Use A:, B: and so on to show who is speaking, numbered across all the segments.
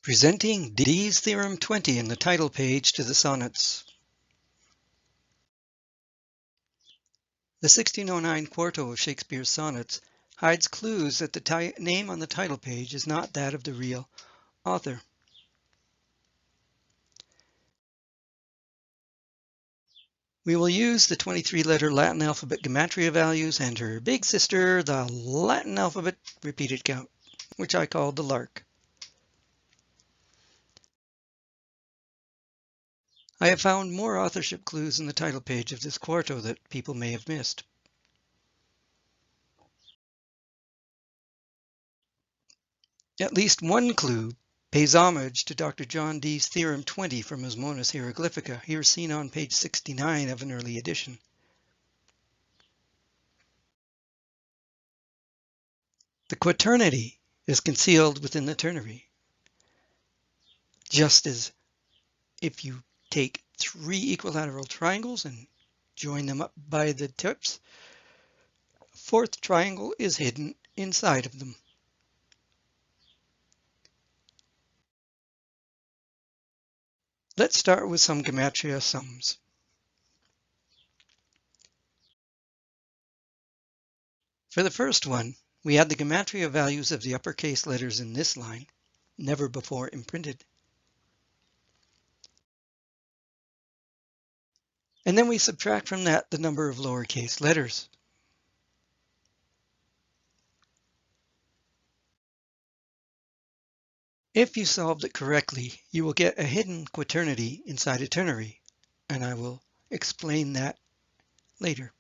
A: Presenting D's Theorem 20 in the title page to the sonnets. The 1609 quarto of Shakespeare's sonnets hides clues that the name on the title page is not that of the real author. We will use the 23-letter Latin alphabet gematria values and her big sister, the Latin alphabet repeated count, which I called the LARC. I have found more authorship clues in the title page of this quarto that people may have missed. At least one clue pays homage to Dr. John Dee's Theorem 20 from his Monas Hieroglyphica, here seen on page 69 of an early edition. The quaternity is concealed within the ternary, just as if you take three equilateral triangles and join them up by the tips, a fourth triangle is hidden inside of them. Let's start with some gematria sums. For the first one, we add the gematria values of the uppercase letters in this line, never before imprinted. And then we subtract from that the number of lowercase letters. If you solved it correctly, you will get a hidden quaternity inside a ternary, and I will explain that later.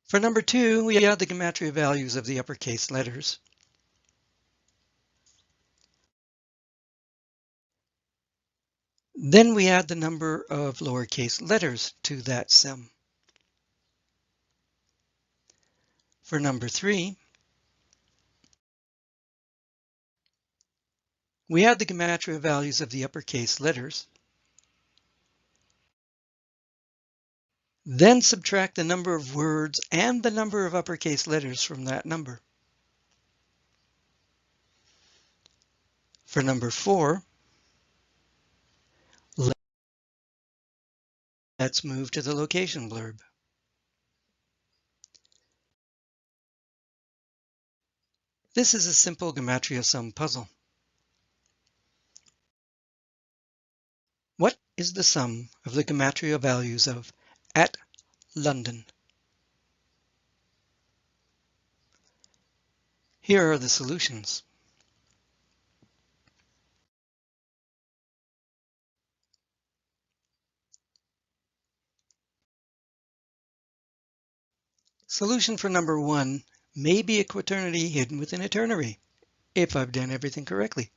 A: For number 2, we add the gematria values of the uppercase letters. Then we add the number of lowercase letters to that sum. For number 3, we add the gematria values of the uppercase letters, then subtract the number of words and the number of uppercase letters from that number. For number 4, let's move to the location blurb. This is a simple gematria sum puzzle. What is the sum of the gematria values of at London? Here are the solutions. Solution for number 1 may be a quaternity hidden within a ternary, if I've done everything correctly,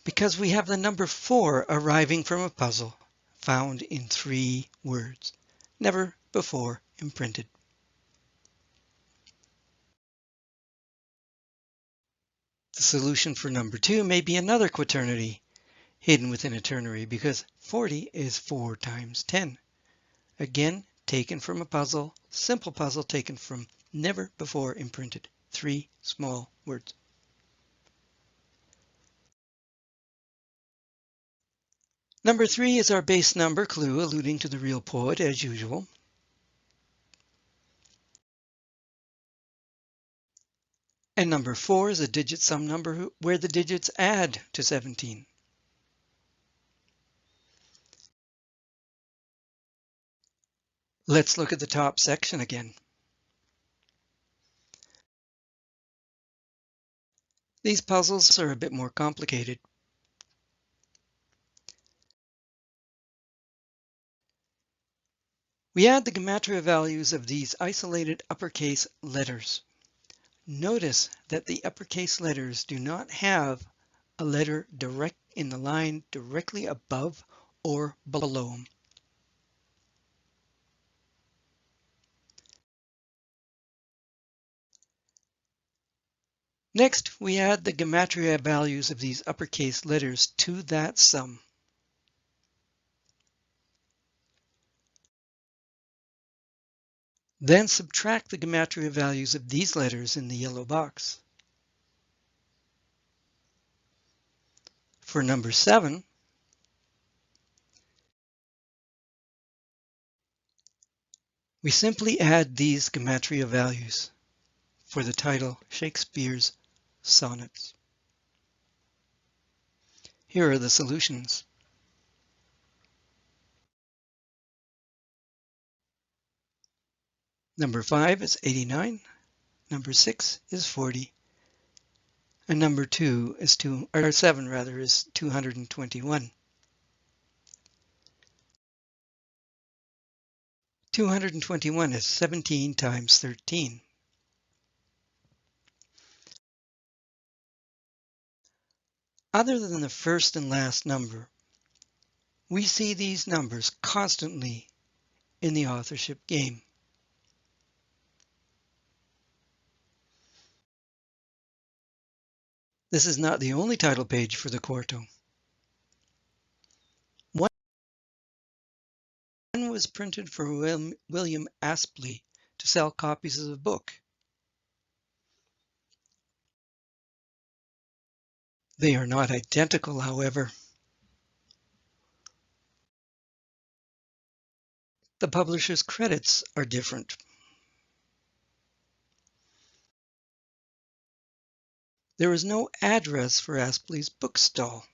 A: because we have the number 4 arriving from a puzzle found in 3 words, never before imprinted. The solution for number 2 may be another quaternity hidden within a ternary, because 40 is 4 times 10. Again, taken from a puzzle, simple puzzle taken from never before imprinted, 3 small words. Number 3 is our base number clue, alluding to the real poet as usual. And number 4 is a digit sum number where the digits add to 17. Let's look at the top section again. These puzzles are a bit more complicated. We add the gematria values of these isolated uppercase letters. Notice that the uppercase letters do not have a letter direct in the line directly above or below them. Next, we add the gematria values of these uppercase letters to that sum. Then subtract the gematria values of these letters in the yellow box. For number 7, we simply add these gematria values for the title Shakespeare's Sonnets. Here are the solutions. Number 5 is 89, number 6 is 40, and number 7 is 221. 221 is 17 times 13. Other than the first and last number, we see these numbers constantly in the authorship game. This is not the only title page for the quarto. One was printed for William Astley to sell copies of the book. They are not identical, however. The publisher's credits are different. There is no address for Astley's bookstall.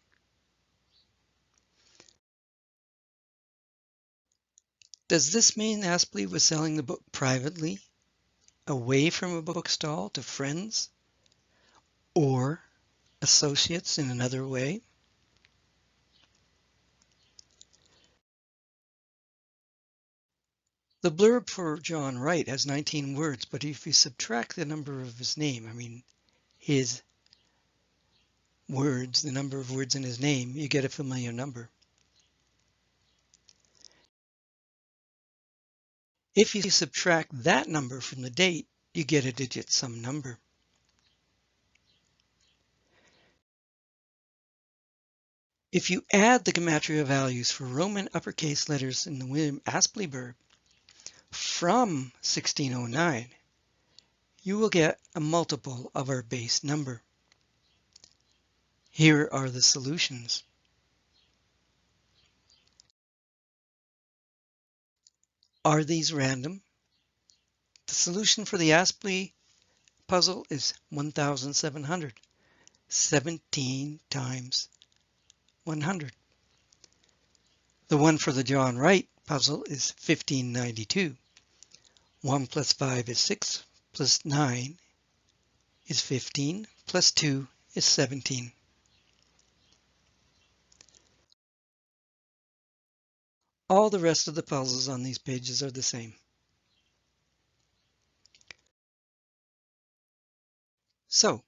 A: Does this mean Astley was selling the book privately, away from a bookstall to friends or associates in another way? The blurb for John Wright has 19 words, but if you subtract the number of his name, his words, the number of words in his name, you get a familiar number. If you subtract that number from the date, you get a digit sum number. If you add the gematria values for Roman uppercase letters in the William Astley blurb from 1609, you will get a multiple of our base number. Here are the solutions. Are these random? The solution for the Astley puzzle is 1,700, 17 times 100. The one for the John Wright puzzle is 1592. 1 plus 5 is 6, plus 9 is 15, plus 2 is 17. All the rest of the puzzles on these pages are the same. So,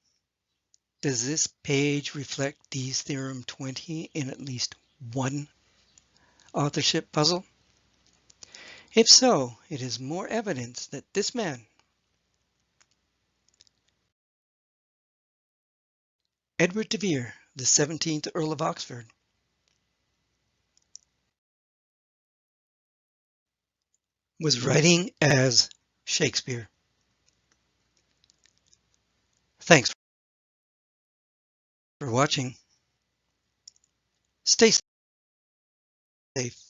A: does this page reflect Dee's Theorem 20 in at least one authorship puzzle? If so, it is more evidence that this man, Edward de Vere, the 17th Earl of Oxford, was writing as Shakespeare. Thanks for watching. Stay safe.